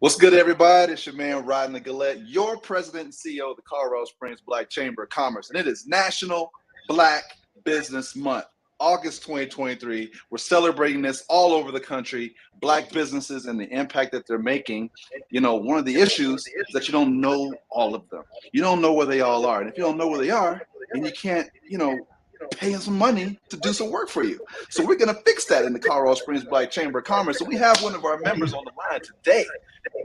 What's good, everybody? It's your man, Rodney Gillette, your president and CEO of the Colorado Springs Black Chamber of Commerce. And it is National Black Business Month, August 2023. We're celebrating this all over the country, Black businesses and the impact that they're making. You know, one of the issues is that you don't know all of them. You don't know where they all are. And if you don't know where they are, then you can't, pay them some money to do some work for you. So we're going to fix that in the Colorado Springs Black Chamber of Commerce. So we have one of our members on the line today,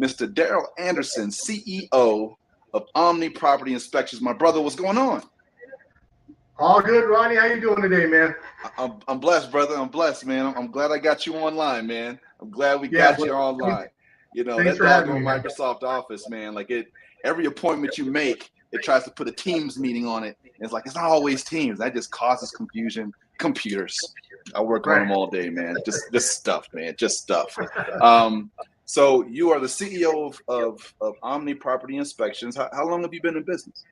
Mr. Darrell Anderson, CEO of Omni Property Inspections. My brother, what's going on? All good, Ronnie. How you doing today, man? I'm blessed, brother. I'm blessed, man. I'm glad I got you online, man. I'm glad we got you online. You know, that doggone Microsoft Office, man, every appointment you make, it tries to put a Teams meeting on it. It's like, it's not always Teams. That just causes confusion. Computers. I work on them all day, man. Just stuff, man. Just stuff. So you are the CEO of Omni Property Inspections. How long have you been in business?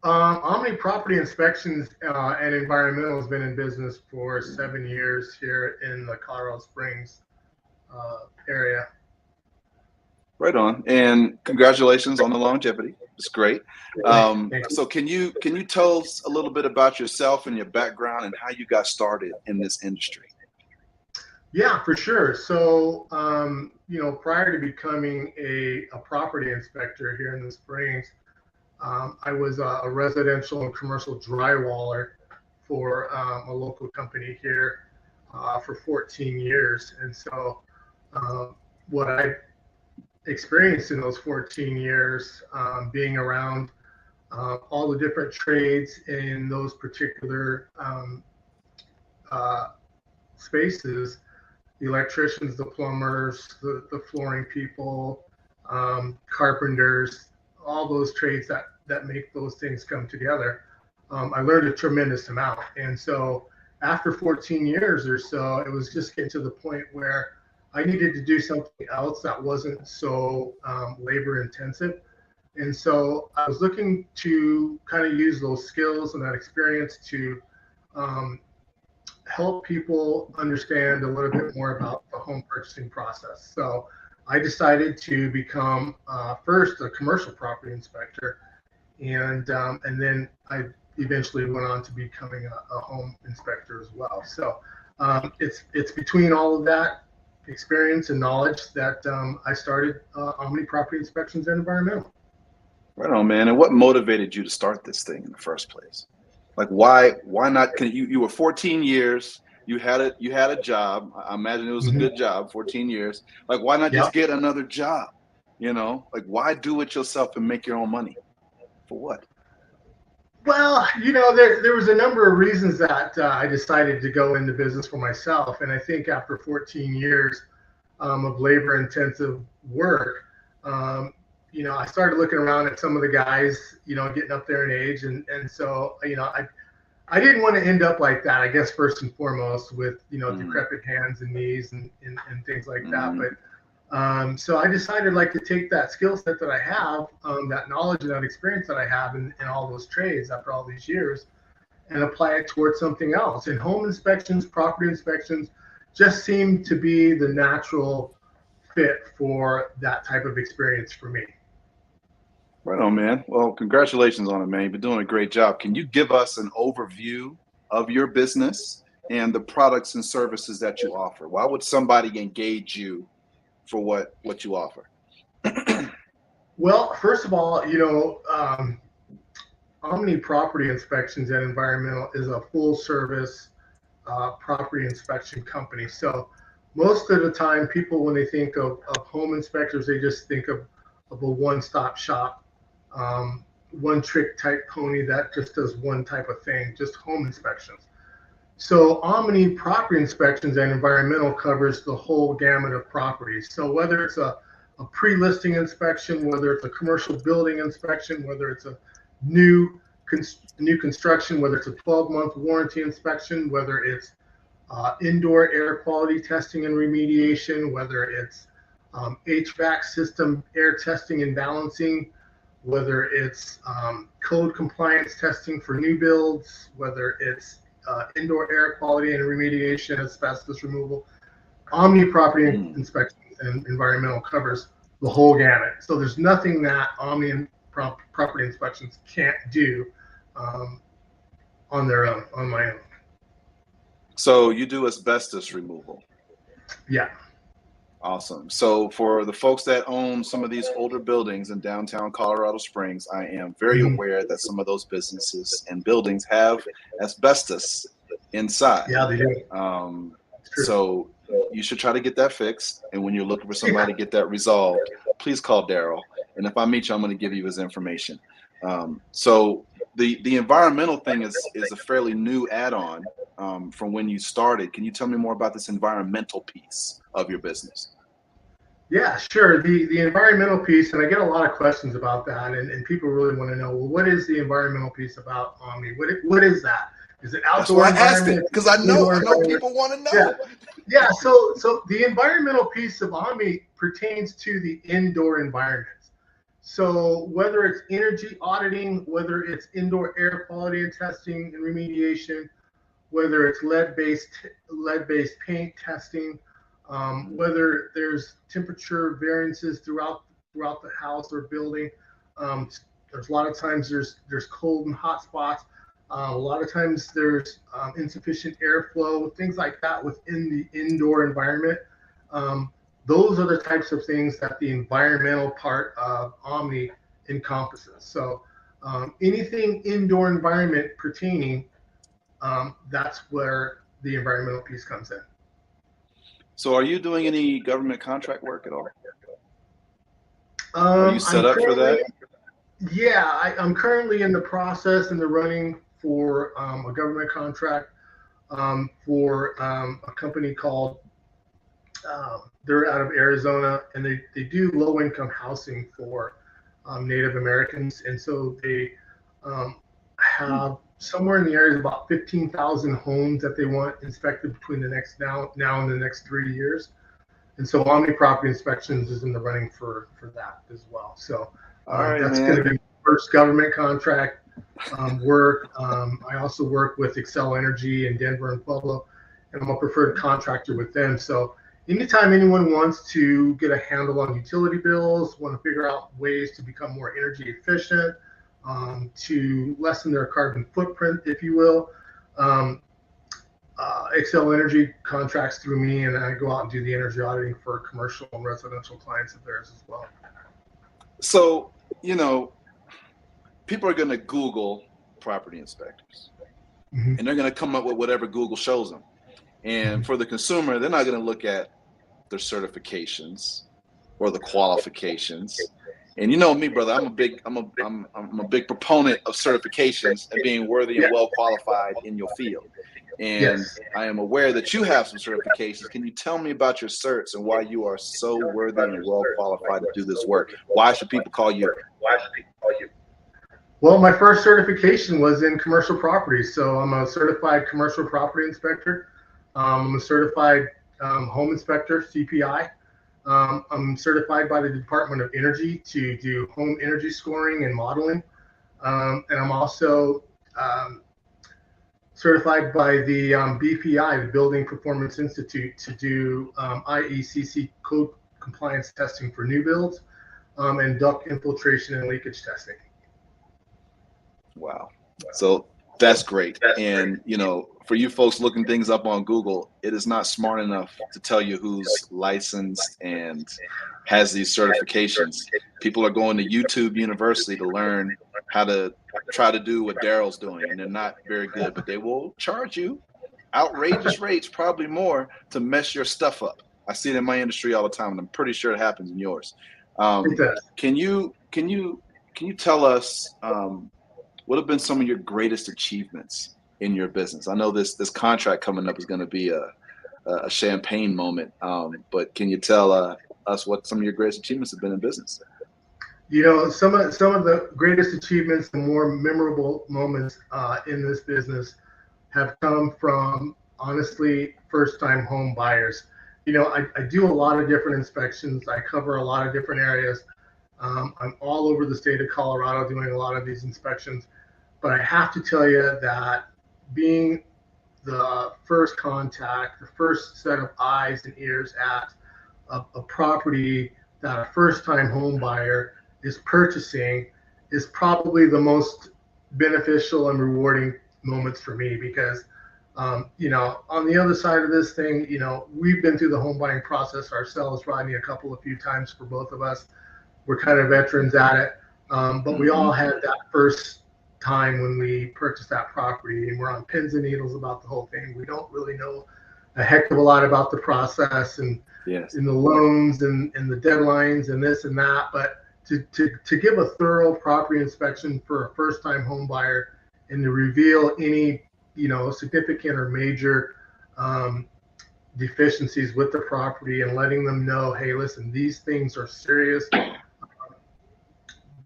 Omni Property Inspections and Environmental has been in business for 7 years here in the Colorado Springs area. Right on, and congratulations on the longevity. It's great. So can you tell us a little bit about yourself and your background and how you got started in this industry? Yeah, for sure. So, prior to becoming a property inspector here in the Springs, I was a residential and commercial drywaller for a local company here for 14 years. And so what I experienced in those 14 years, being around all the different trades in those particular spaces, the electricians, the plumbers, the flooring people, carpenters, all those trades that make those things come together. I learned a tremendous amount. And so after 14 years or so, it was just getting to the point where I needed to do something else that wasn't so labor intensive. And so I was looking to kind of use those skills and that experience to help people understand a little bit more about the home purchasing process. So I decided to become first a commercial property inspector, and then I eventually went on to becoming a home inspector as well. So it's between all of that experience and knowledge that I started Omni Property Inspections and Environmental. Right on, man. And what motivated you to start this thing in the first place? Like, why not? You were 14 years. You had a job. I imagine it was a good job. 14 years. Like, why not just get another job? Like, why do it yourself and make your own money? For what? Well, there was a number of reasons that I decided to go into business for myself. And I think after 14 years of labor-intensive work, I started looking around at some of the guys, getting up there in age. And so, I didn't want to end up like that, I guess, first and foremost, with, decrepit hands and knees and things like that. But so I decided to take that skill set that I have, that knowledge and that experience that I have in all those trades after all these years, and apply it towards something else. And home inspections, property inspections just seemed to be the natural fit for that type of experience for me. Right on, man. Well, congratulations on it, man. You've been doing a great job. Can you give us an overview of your business and the products and services that you offer? Why would somebody engage you for what you offer? Well, first of all, Omni Property Inspections and Environmental is a full service property inspection company. So most of the time, people, when they think of home inspectors, they just think of a one-stop shop, one trick type pony that just does one type of thing, just home inspections. So Omni Property Inspections and Environmental covers the whole gamut of properties. So whether it's a pre-listing inspection, whether it's a commercial building inspection, whether it's a new construction, whether it's a 12-month warranty inspection, whether it's indoor air quality testing and remediation, whether it's HVAC system air testing and balancing, whether it's code compliance testing for new builds, whether it's indoor air quality and remediation, asbestos removal. Omni Property Inspections and environmental covers the whole gamut. So there's nothing that Omni property inspections can't do on their own, on my own. So you do asbestos removal. Yeah. Awesome. So for the folks that own some of these older buildings in downtown Colorado Springs, I am very aware that some of those businesses and buildings have asbestos inside. Yeah, they do. So you should try to get that fixed. And when you're looking for somebody to get that resolved, please call Darrell. And if I meet you, I'm going to give you his information. So the environmental thing is a fairly new add-on from when you started. Can you tell me more about this environmental piece of your business? Yeah, sure. The environmental piece, and I get a lot of questions about that, and people really want to know, well, what is the environmental piece about Omni? What is that? Is it outdoor environment? Because I know people want to know. Yeah. So the environmental piece of Omni pertains to the indoor environments. So whether it's energy auditing, whether it's indoor air quality and testing and remediation, whether it's lead-based paint testing, whether there's temperature variances throughout the house or building. There's a lot of times there's cold and hot spots. A lot of times there's insufficient airflow, things like that within the indoor environment. Those are the types of things that the environmental part of Omni encompasses. So anything indoor environment pertaining, that's where the environmental piece comes in. So are you doing any government contract work at all? Are you set up for that? Yeah, I'm currently in the process in the running for a government contract for a company called, they're out of Arizona, and they do low-income housing for Native Americans. And so they have somewhere in the area of about 15,000 homes that they want inspected between the next now and the next 3 years. And so Omni Property Inspections is in the running for that as well. So that's going to be first government contract work. I also work with Excel Energy in Denver and Pueblo, and I'm a preferred contractor with them. So anytime anyone wants to get a handle on utility bills, want to figure out ways to become more energy efficient, to lessen their carbon footprint, if you will, Excel Energy contracts through me, and I go out and do the energy auditing for commercial and residential clients of theirs as well. So, people are going to Google property inspectors, and they're going to come up with whatever Google shows them. And for the consumer, they're not going to look at their certifications or the qualifications. And you know me, brother, I'm a big proponent of certifications and being worthy and well qualified in your field. And I am aware that you have some certifications. Can you tell me about your certs and why you are so worthy and well qualified to do this work? Why should people call you? Well, my first certification was in commercial property. So I'm a certified commercial property inspector. I'm a certified home inspector, CPI. I'm certified by the Department of Energy to do home energy scoring and modeling. And I'm also certified by the BPI, the Building Performance Institute, to do IECC code compliance testing for new builds and duct infiltration and leakage testing. Wow. So that's great. And, for you folks looking things up on Google, it is not smart enough to tell you who's licensed and has these certifications. People are going to YouTube University to learn how to try to do what Darrell's doing, and they're not very good, but they will charge you outrageous rates, probably more, to mess your stuff up. I see it in my industry all the time, and I'm pretty sure it happens in yours. Can you tell us what have been some of your greatest achievements in your business? I know this contract coming up is going to be a champagne moment, but can you tell us what some of your greatest achievements have been in business? Some of the greatest achievements, the more memorable moments in this business have come from, honestly, first-time home buyers. I do a lot of different inspections. I cover a lot of different areas. I'm all over the state of Colorado doing a lot of these inspections. But I have to tell you that being the first contact, the first set of eyes and ears at a property that a first-time home buyer is purchasing is probably the most beneficial and rewarding moments for me because, on the other side of this thing, we've been through the home buying process ourselves, Rodney, a few times for both of us. We're kind of veterans at it, but we all had that first time when we purchased that property, and we're on pins and needles about the whole thing. We don't really know a heck of a lot about the process and Yes. in the loans and the deadlines and this and that, but to give a thorough property inspection for a first-time home buyer and to reveal any significant or major deficiencies with the property and letting them know, hey, listen, these things are serious.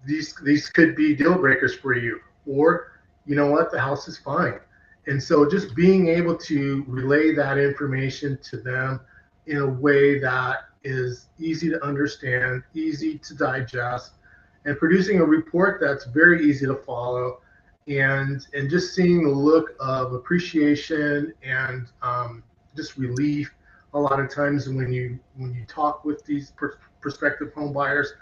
These could be deal breakers for you, or you know what, the house is fine. And so just being able to relay that information to them in a way that is easy to understand, easy to digest, and producing a report that's very easy to follow, and just seeing the look of appreciation and just relief a lot of times when you talk with these prospective home buyers,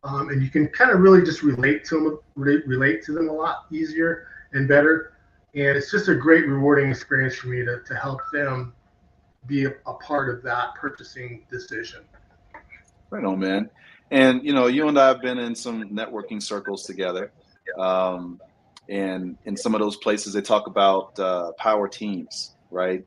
and you can kind of really just relate to them a lot easier and better. And it's just a great rewarding experience for me to help them be a part of that purchasing decision. Right on, man. And you and I have been in some networking circles together, and in some of those places they talk about power teams, right?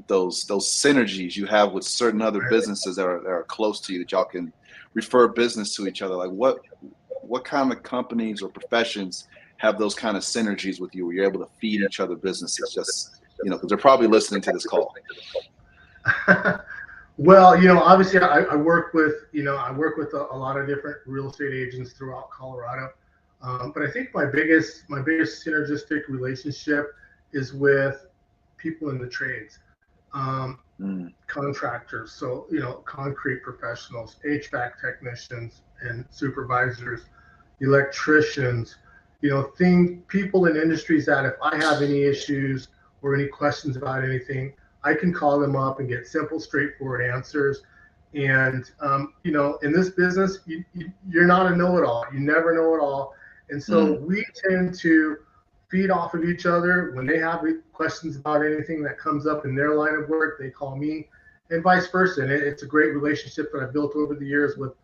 Those synergies you have with certain other businesses that are close to you that y'all can refer business to each other. Like what kind of companies or professions have those kind of synergies with you where you're able to feed each other businesses? Just because they're probably listening to this call. Well, obviously I work with a lot of different real estate agents throughout Colorado. But I think my biggest synergistic relationship is with people in the trades, contractors. So, concrete professionals, HVAC technicians and supervisors, electricians, people in industries that if I have any issues or any questions about anything, I can call them up and get simple, straightforward answers. And, in this business, you're not a know-it-all. You never know it all. And so we tend to feed off of each other. When they have questions about anything that comes up in their line of work, they call me, and vice versa. And it's a great relationship that I've built over the years with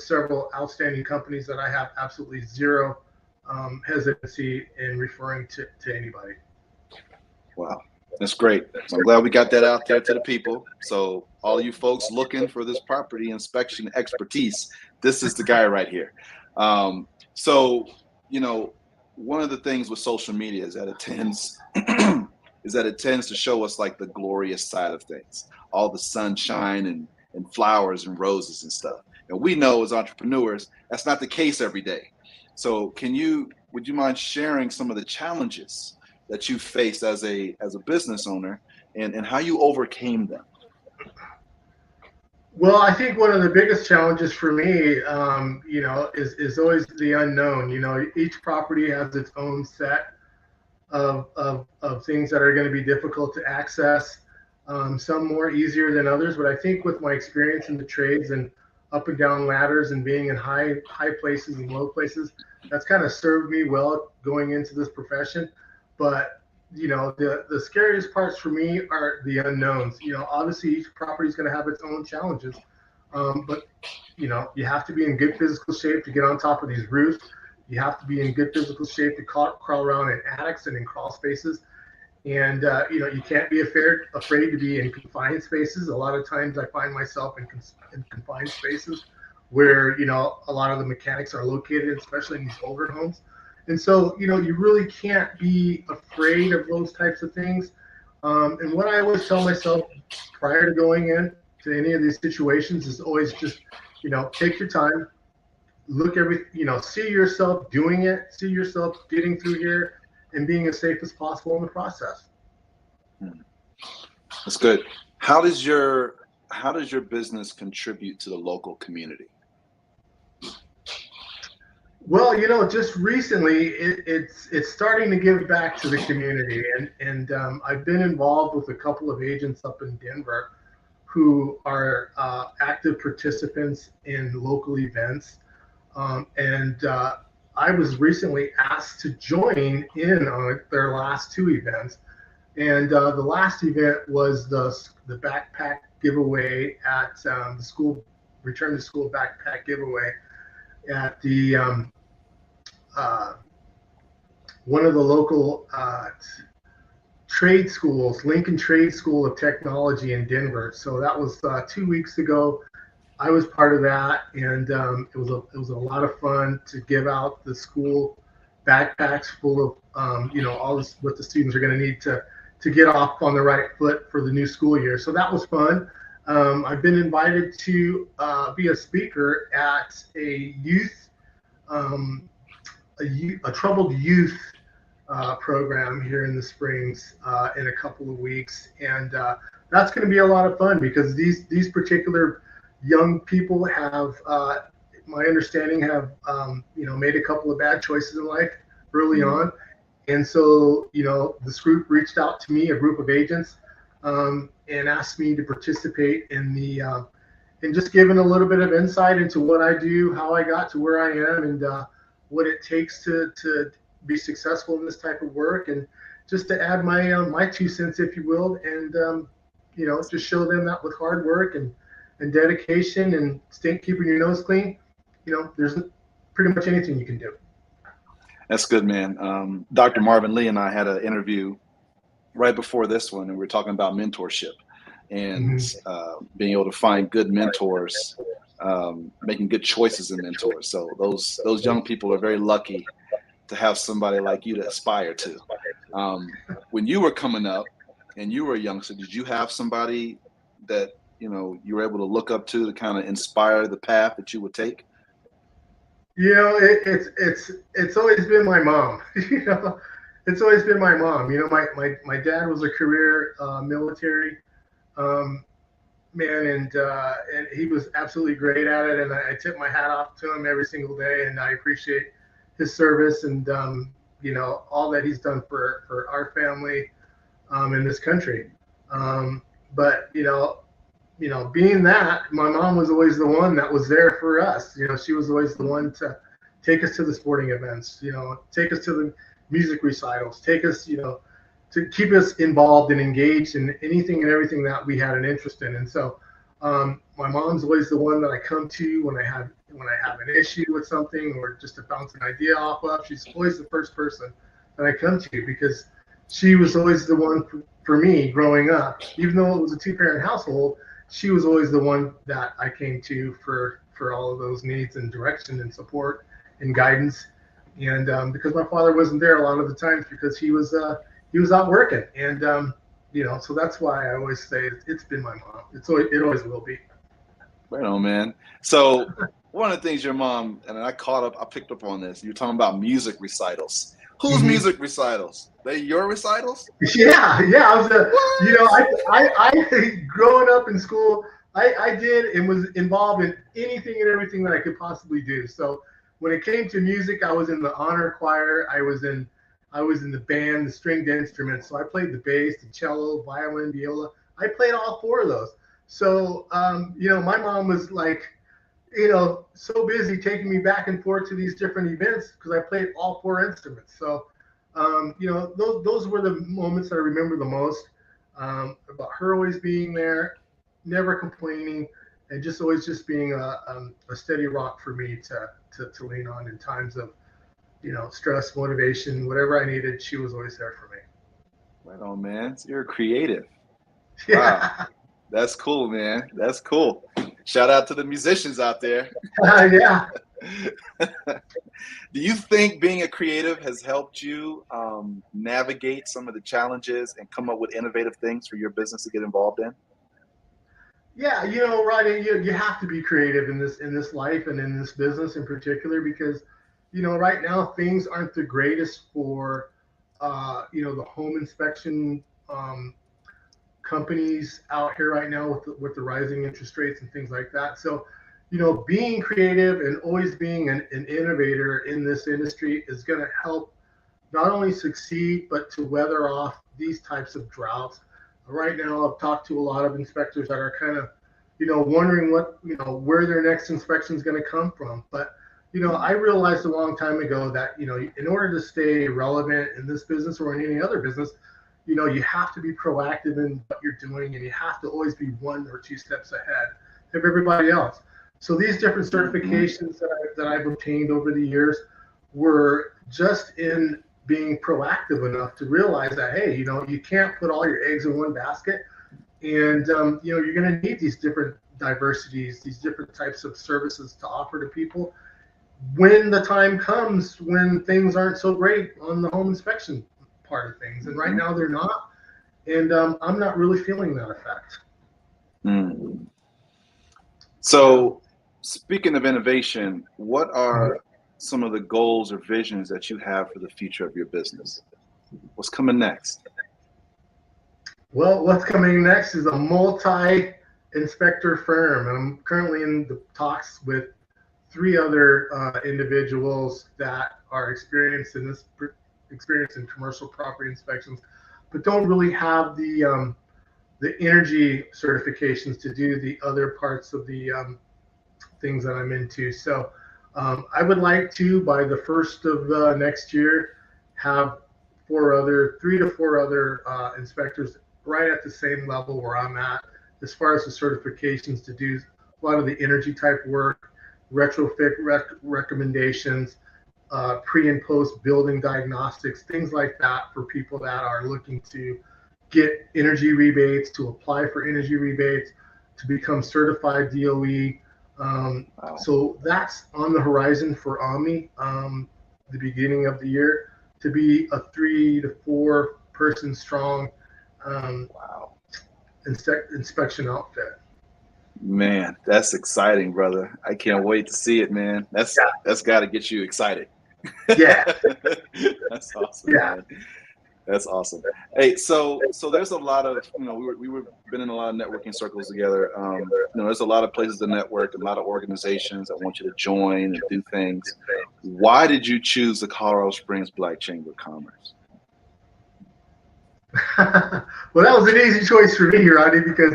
several outstanding companies that I have absolutely zero hesitancy in referring to anybody. Wow. That's great. So I'm glad we got that out there to the people. So all you folks looking for this property inspection expertise, this is the guy right here. So, one of the things with social media is that it tends to show us like the glorious side of things, all the sunshine and flowers and roses and stuff. And we know as entrepreneurs, that's not the case every day. So would you mind sharing some of the challenges that you faced as a business owner and how you overcame them? Well, I think one of the biggest challenges for me, is always the unknown. Each property has its own set of things that are going to be difficult to access. Some more easier than others, but I think with my experience in the trades and up and down ladders and being in high places and low places, that's kind of served me well going into this profession. But the scariest parts for me are the unknowns. Obviously each property is going to have its own challenges, but you have to be in good physical shape to get on top of these roofs. You have to be in good physical shape to crawl around in attics and in crawl spaces, and you can't be afraid to be in confined spaces. A lot of times I find myself in confined spaces where a lot of the mechanics are located, especially in these older homes. And so, you really can't be afraid of those types of things. And what I always tell myself prior to going in to any of these situations is always just, take your time, see yourself doing it, see yourself getting through here and being as safe as possible in the process. That's good. How does your business contribute to the local community? Well, just recently, it's starting to give back to the community, and I've been involved with a couple of agents up in Denver who are active participants in local events. And I was recently asked to join in on their last two events. And the last event was the backpack giveaway at the school, return to school backpack giveaway at the uh, one of the local trade schools, Lincoln Trade School of Technology in Denver. So that was 2 weeks ago. I was part of that, and it was a lot of fun to give out the school backpacks full of all this what the students are going to need to get off on the right foot for the new school year. So that was fun. I've been invited to be a speaker at a youth a troubled youth program here in the Springs in a couple of weeks, and that's going to be a lot of fun because these particular young people have, my understanding, have made a couple of bad choices in life early on, and so this group reached out to me, a group of agents, and asked me to participate in the and just giving a little bit of insight into what I do, how I got to where I am, and what it takes to be successful in this type of work, and just to add my 2 cents, if you will, and just show them that with hard work and dedication and keeping your nose clean, there's pretty much anything you can do. That's good, man. Dr. Marvin Lee and I had an interview right before this one, and we were talking about mentorship and being able to find good mentors, making good choices in mentors. So those young people are very lucky to have somebody like you to aspire to. When you were coming up and you were a youngster, did you have somebody that you were able to look up to kind of inspire the path that you would take? It's always been my mom. It's always been my mom. My dad was a career military man, and he was absolutely great at it, and I tip my hat off to him every single day, and I appreciate his service and all that he's done for our family in this country. But being that, my mom was always the one that was there for us. She was always the one to take us to the sporting events, take us to the music recitals, take us, to keep us involved and engaged in anything and everything that we had an interest in. And so my mom's always the one that I come to when I have an issue with something or just to bounce an idea off of. She's always the first person that I come to because she was always the one for me growing up. Even though it was a 2-parent household, she was always the one that I came to for all of those needs and direction and support and guidance. And because my father wasn't there a lot of the times because he was out working, and so that's why I always say it's been my mom. It always will be. Right on, man. So one of the things your mom, and I picked up on this. You're talking about music recitals. Whose music recitals? They your recitals? Yeah. I was I growing up in school, I did and was involved in anything and everything that I could possibly do. So when it came to music, I was in the honor choir. I was in the band, the stringed instruments. So I played the bass, the cello, violin, viola. I played all 4 of those. So my mom was like, so busy taking me back and forth to these different events because I played all 4 instruments. So, those were the moments that I remember the most, about her always being there, never complaining, and just always just being a steady rock for me to lean on in times of, stress, motivation, whatever I needed. She was always there for me. Right on, man. So you're creative. Yeah. Wow. That's cool, man. That's cool. Shout out to the musicians out there. Yeah. Do you think being a creative has helped you navigate some of the challenges and come up with innovative things for your business to get involved in? Yeah, Rodney, you have to be creative in this life and in this business in particular because, right now things aren't the greatest for, the home inspection companies out here right now with the rising interest rates and things like that. So, being creative and always being an innovator in this industry is going to help not only succeed, but to weather off these types of droughts Right now, I've talked to a lot of inspectors that are kind of, wondering where their next inspection is going to come from. But, I realized a long time ago that, in order to stay relevant in this business or in any other business, you have to be proactive in what you're doing, and you have to always be 1 or 2 steps ahead of everybody else. So these different certifications that I've obtained over the years were just in being proactive enough to realize that, hey, you can't put all your eggs in one basket, and you're going to need these different diversities, these different types of services to offer to people when the time comes when things aren't so great on the home inspection part of things. And right now they're not, and I'm not really feeling that effect. Mm. So, speaking of innovation, what are some of the goals or visions that you have for the future of your business? What's coming next? Well, what's coming next is a multi-inspector firm, and I'm currently in the talks with 3 other individuals that are experienced in commercial property inspections, but don't really have the energy certifications to do the other parts of the things that I'm into. So I would like to, by the first of next year, have 3 to 4 other inspectors right at the same level where I'm at, as far as the certifications to do a lot of the energy type work, retrofit recommendations, pre and post building diagnostics, things like that for people that are looking to get energy rebates, to apply for energy rebates, to become certified DOE. Wow. So that's on the horizon for Omni, the beginning of the year, to be a 3 to 4 person strong Wow. inspection outfit. Man, that's exciting, brother. I can't wait to see it, man. That's got to get you excited. Yeah. That's awesome, Yeah. man. That's awesome. Hey, so there's a lot of we were been in a lot of networking circles together. There's a lot of places to network, a lot of organizations that want you to join and do things. Why did you choose the Colorado Springs Black Chamber of Commerce? Well, that was an easy choice for me, Rodney, because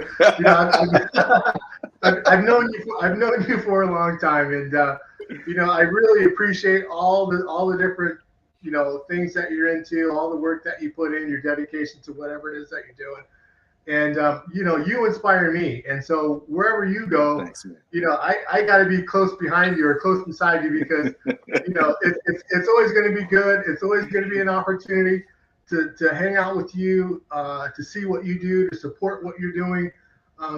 I've known you. I've known you for a long time, and I really appreciate all the different things that you're into, all the work that you put in, your dedication to whatever it is that you're doing, and you inspire me. And so wherever you go, Thanks, man. I got to be close behind you or close beside you, because it's always going to be good. It's always going to be an opportunity to hang out with you, to see what you do, to support what you're doing.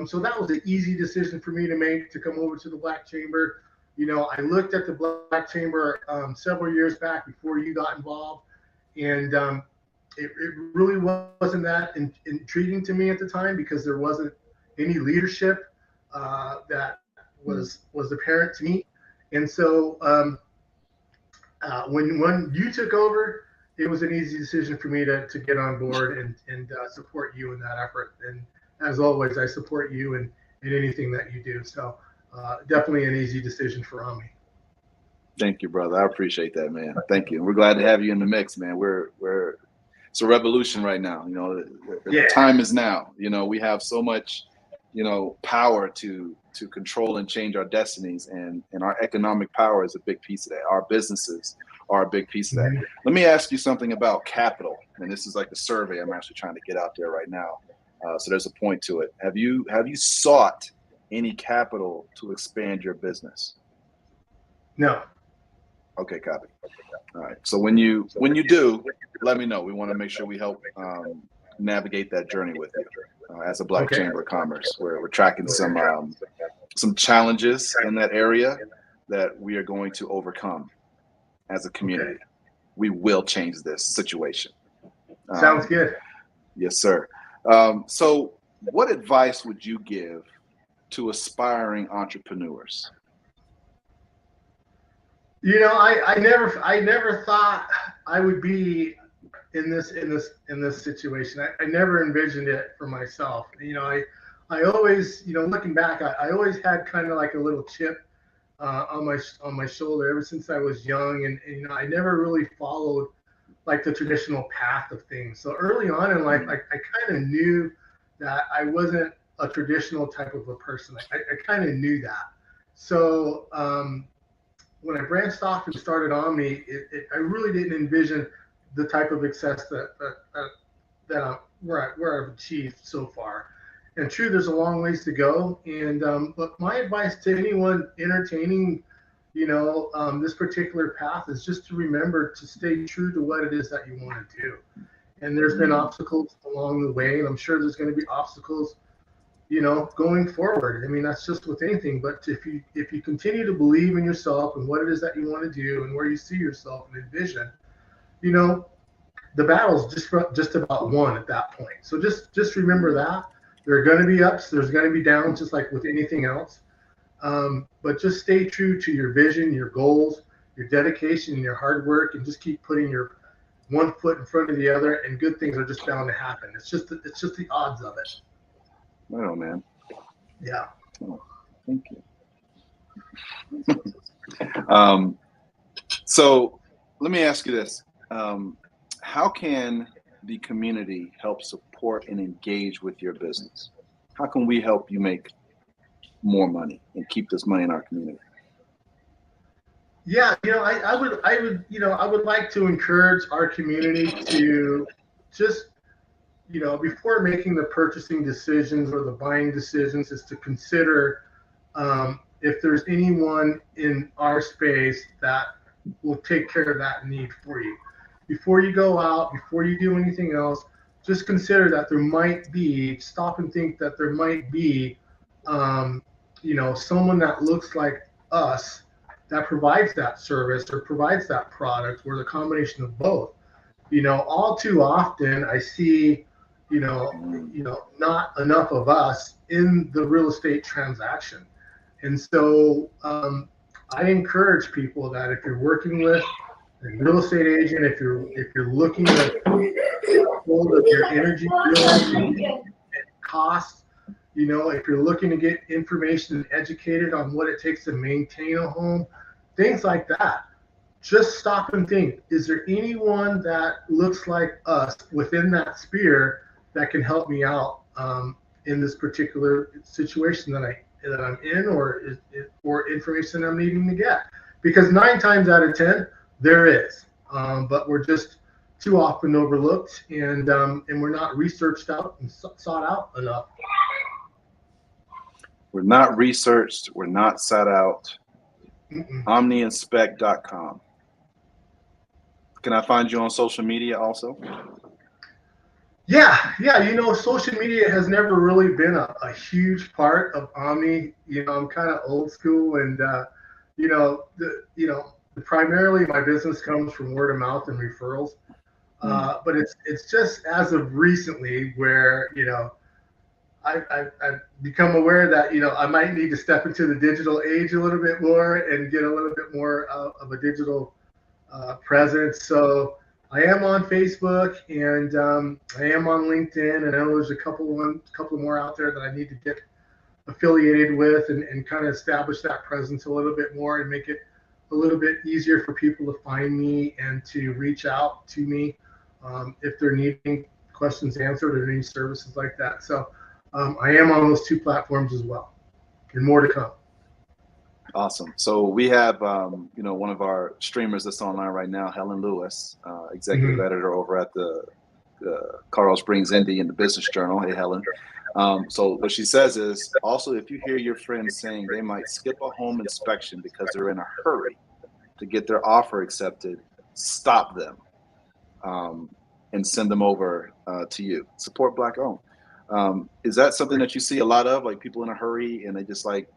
So that was an easy decision for me to make, to come over to the Black Chamber. I looked at the Black Chamber several years back before you got involved, and it really wasn't that intriguing to me at the time, because there wasn't any leadership that was apparent to me. And so when you took over, it was an easy decision for me to get on board and support you in that effort. And as always, I support you in anything that you do. So definitely an easy decision for Omni. Thank you, brother. I appreciate that, man. Thank you. We're glad to have you in the mix, man. It's a revolution right now. The time is now. We have so much, power to control and change our destinies, and our economic power is a big piece of that. Our businesses are a big piece of that. Mhm. Let me ask you something about capital, and this is like a survey I'm actually trying to get out there right now. So there's a point to it. Have you sought any capital to expand your business? No. Okay, copy. All right. So when you do, let me know. We want to make sure we help navigate that journey with you as a Black Chamber of Commerce. We're tracking some challenges in that area that we are going to overcome as a community. Okay. We will change this situation. Sounds good. Yes, sir. So what advice would you give to aspiring entrepreneurs? I never thought I would be in this situation. I never envisioned it for myself. I always, looking back, I always had kind of like a little chip on my shoulder ever since I was young, and I never really followed like the traditional path of things. So early on in life, I kind of knew that I wasn't a traditional type of a person. I kind of knew that. So when I branched off and started Omni, I really didn't envision the type of success where I've achieved so far. And true, there's a long ways to go. And but my advice to anyone entertaining, this particular path is just to remember to stay true to what it is that you want to do. And there's been obstacles along the way, and I'm sure there's going to be obstacles, going forward. I mean, that's just with anything. But if you continue to believe in yourself and what it is that you want to do and where you see yourself and envision, the battle's just about won at that point. So just remember that there are going to be ups, there's going to be downs, just like with anything else. But just stay true to your vision, your goals, your dedication, and your hard work, and just keep putting your one foot in front of the other, and good things are just bound to happen. It's just the odds of it. Wow, man. Yeah. Oh, thank you. So let me ask you this. How can the community help support and engage with your business? How can we help you make more money and keep this money in our community? Yeah, I would like to encourage our community to just, before making the purchasing decisions or the buying decisions, is to consider if there's anyone in our space that will take care of that need for you. Before you go out, before you do anything else, just consider that there might be, stop and think that there might be, someone that looks like us that provides that service or provides that product, or the combination of both. All too often I see, not enough of us in the real estate transaction. And so I encourage people that if you're working with a real estate agent, if you're looking to get hold of your energy bills and costs, if you're looking to get information and educated on what it takes to maintain a home, things like that, just stop and think, is there anyone that looks like us within that sphere that can help me out in this particular situation that I'm in, or information I'm needing to get? Because 9 times out of 10, there is, but we're just too often overlooked, and we're not researched out and sought out enough. We're not researched. We're not sought out. OmniInspect.com. Can I find you on social media also? Yeah. Social media has never really been a huge part of Omni. I'm kind of old school, and primarily my business comes from word of mouth and referrals. But it's just as of recently where I've become aware that I might need to step into the digital age a little bit more and get a little bit more of a digital presence. So I am on Facebook, and I am on LinkedIn, and I know there's a couple more out there that I need to get affiliated with and kind of establish that presence a little bit more and make it a little bit easier for people to find me and to reach out to me if they're needing questions answered or any services like that. So I am on those 2 platforms as well, and more to come. Awesome. So we have, one of our streamers that's online right now, Helen Lewis, executive editor over at the Colorado Springs Indy in the Business Journal. Hey, Helen. So what she says is, also, if you hear your friends saying they might skip a home inspection because they're in a hurry to get their offer accepted, stop them and send them over to you. Support Black owned. Is that something that you see a lot of, like people in a hurry and they just like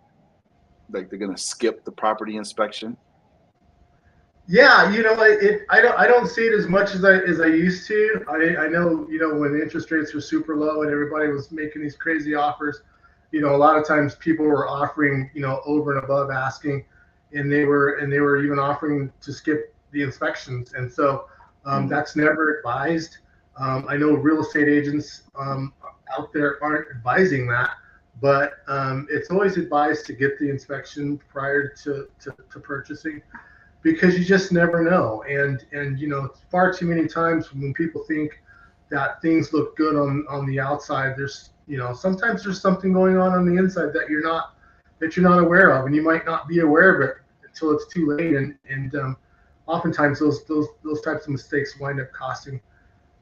they're going to skip the property inspection? Yeah, I don't see it as much as I used to. I know, when interest rates were super low and everybody was making these crazy offers, a lot of times people were offering, over and above asking, and they were even offering to skip the inspections. And so that's never advised. I know real estate agents out there aren't advising that, but it's always advised to get the inspection prior to purchasing, because you just never know. And far too many times when people think that things look good on the outside, there's sometimes there's something going on the inside that you're not aware of, and you might not be aware of it until it's too late. And oftentimes those types of mistakes wind up costing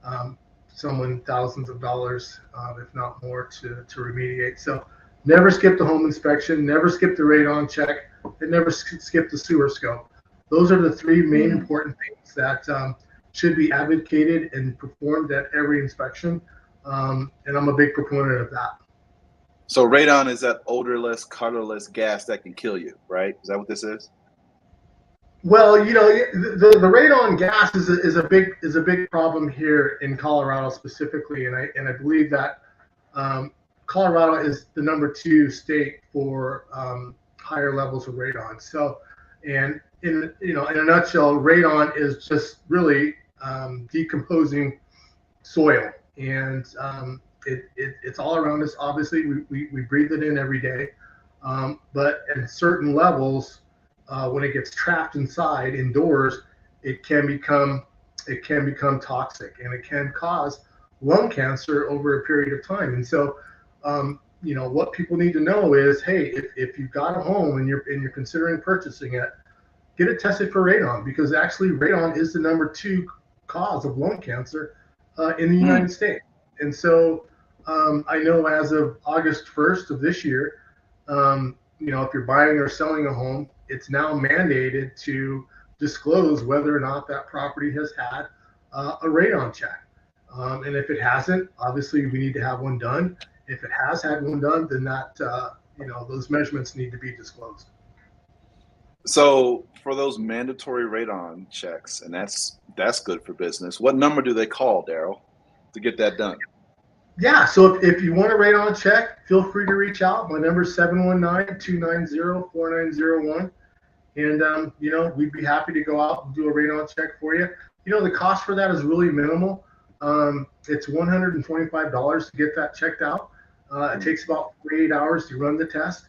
um, someone thousands of dollars, if not more, to remediate. So never skip the home inspection, never skip the radon check, and never skip the sewer scope. Those are the three main important things that should be advocated and performed at every inspection. And I'm a big proponent of that. So radon is that odorless, colorless gas that can kill you, right? Is that what this is? Well, the radon gas is a big problem here in Colorado specifically, and I believe that Colorado is the #2 state for higher levels of radon. So, and in a nutshell, radon is just really decomposing soil, and it's all around us. Obviously, we breathe it in every day, but at certain levels, when it gets trapped inside indoors, it can become toxic, and it can cause lung cancer over a period of time. And so, what people need to know is, hey, if you've got a home and you're considering purchasing it, get it tested for radon, because actually radon is the #2 cause of lung cancer in the United States. And so I know as of August 1st of this year, if you're buying or selling a home, it's now mandated to disclose whether or not that property has had a radon check. And if it hasn't, obviously we need to have one done. If it has had one done, then that those measurements need to be disclosed. So for those mandatory radon checks, and that's good for business, what number do they call, Darrell, to get that done? Yeah, so if you want a radon check, feel free to reach out. My number is 719-290-4901. And, we'd be happy to go out and do a radon check for you. The cost for that is really minimal. It's $125 to get that checked out. It takes about 48 hours to run the test.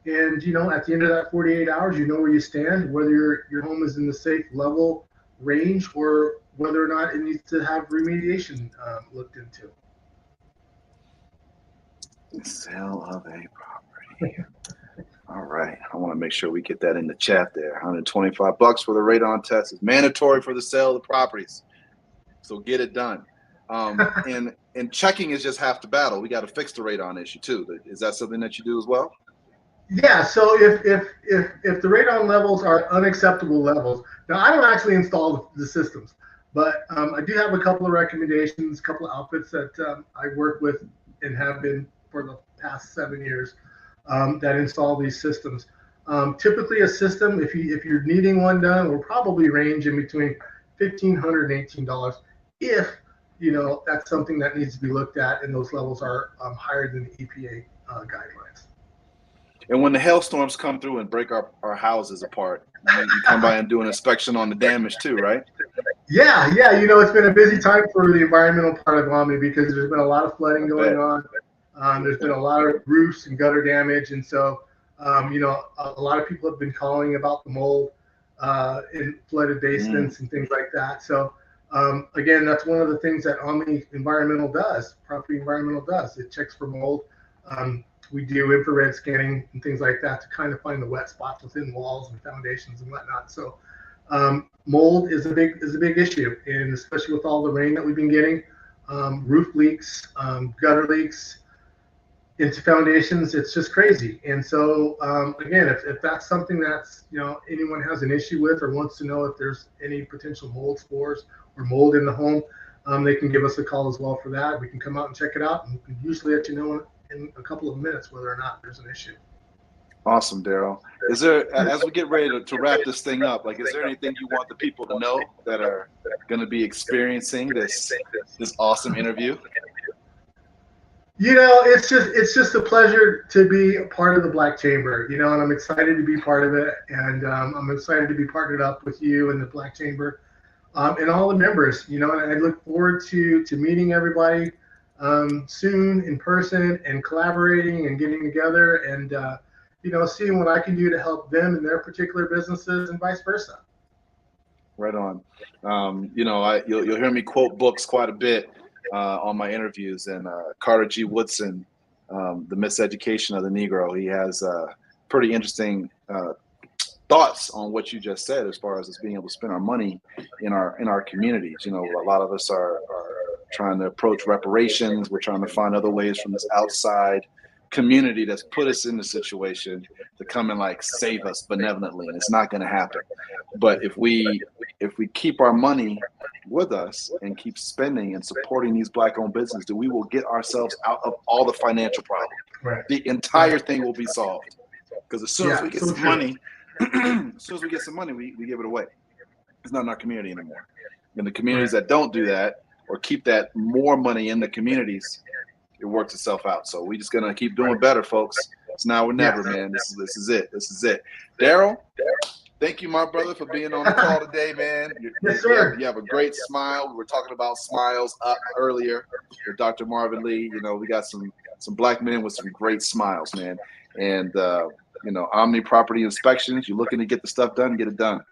And, at the end of that 48 hours, you know where you stand, whether your home is in the safe level range or whether or not it needs to have remediation looked into. Sale of a property. All right. I want to make sure we get that in the chat there. $125 for the radon test is mandatory for the sale of the properties. So get it done. And checking is just half the battle. We got to fix the radon issue too. Is that something that you do as well? Yeah. So if the radon levels are unacceptable levels, now I don't actually install the systems, but I do have a couple of recommendations, a couple of outfits that I work with and have been for the past 7 years that install these systems. Typically, a system, if you're needing one done, will probably range in between $1,500 and $18. If that's something that needs to be looked at, and those levels are higher than the EPA guidelines. And when the hailstorms come through and break our houses apart, you come by and do an inspection on the damage too, right? Yeah. It's been a busy time for the environmental part of Omni because there's been a lot of flooding going on. There's been a lot of roofs and gutter damage, and so a lot of people have been calling about the mold in flooded basements and things like that. So again, that's one of the things that Omni Environmental does. Property Environmental does. It checks for mold. We do infrared scanning and things like that to kind of find the wet spots within walls and foundations and whatnot. So mold is a big issue, and especially with all the rain that we've been getting, roof leaks, gutter leaks into foundations, it's just crazy. And so again, if that's something that's anyone has an issue with or wants to know if there's any potential mold spores or mold in the home, they can give us a call as well for that. We can come out and check it out, and we can usually let you know in a couple of minutes whether or not there's an issue. Awesome, Darrell. Is there, as we get ready to wrap this thing up, is there anything you want the people to know that are going to be experiencing this awesome interview? It's just a pleasure to be a part of the Black Chamber, and I'm excited to be part of it, and I'm excited to be partnered up with you and the Black Chamber and all the members, and I look forward to meeting everybody soon in person and collaborating and getting together and seeing what I can do to help them in their particular businesses and vice versa. Right on. You'll hear me quote books quite a bit on my interviews, and Carter G. Woodson the miseducation of the Negro. He has pretty interesting thoughts on what you just said as far as us being able to spend our money in our communities. You know, a lot of us are trying to approach reparations. We're trying to find other ways from this outside community that's put us in the situation to come and like save us benevolently, and it's not going to happen. But if we keep our money with us and keep spending and supporting these Black-owned businesses, we will get ourselves out of all the financial problems. Right. The entire thing will be solved, because as soon as we get some money, we give it away. It's not in our community anymore. And the communities that don't do that or keep that more money in the communities, it works itself out. So we just gonna keep doing better, folks. It's now or never, man. This is it. This is it. Darrell, thank you, my brother, for being on the call today, man. Yes, sir. You have a great smile. We were talking about smiles up earlier with Dr. Marvin Lee. You know, we got some Black men with some great smiles, man. And you know, Omni Property Inspections. You're looking to get the stuff done, get it done.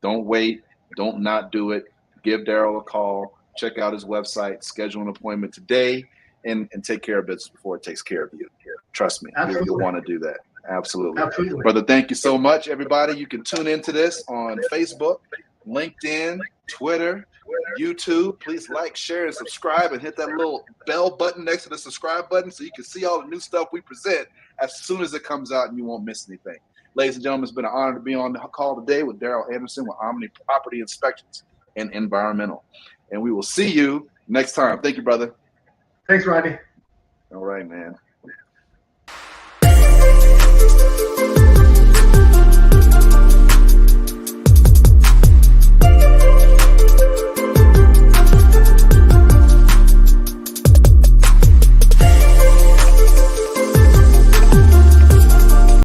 Don't wait. Don't not do it. Give Darrell a call. Check out his website. Schedule an appointment today. And take care of business before it takes care of you. Trust me, you'll want to do that. Absolutely. Brother, thank you so much, everybody. You can tune into this on Facebook, LinkedIn, Twitter, YouTube. Please like, share, and subscribe, and hit that little bell button next to the subscribe button so you can see all the new stuff we present as soon as it comes out and you won't miss anything. Ladies and gentlemen, it's been an honor to be on the call today with Darrell Anderson with Omni Property Inspections and Environmental. And we will see you next time. Thank you, brother. Thanks, Rodney. All right, man.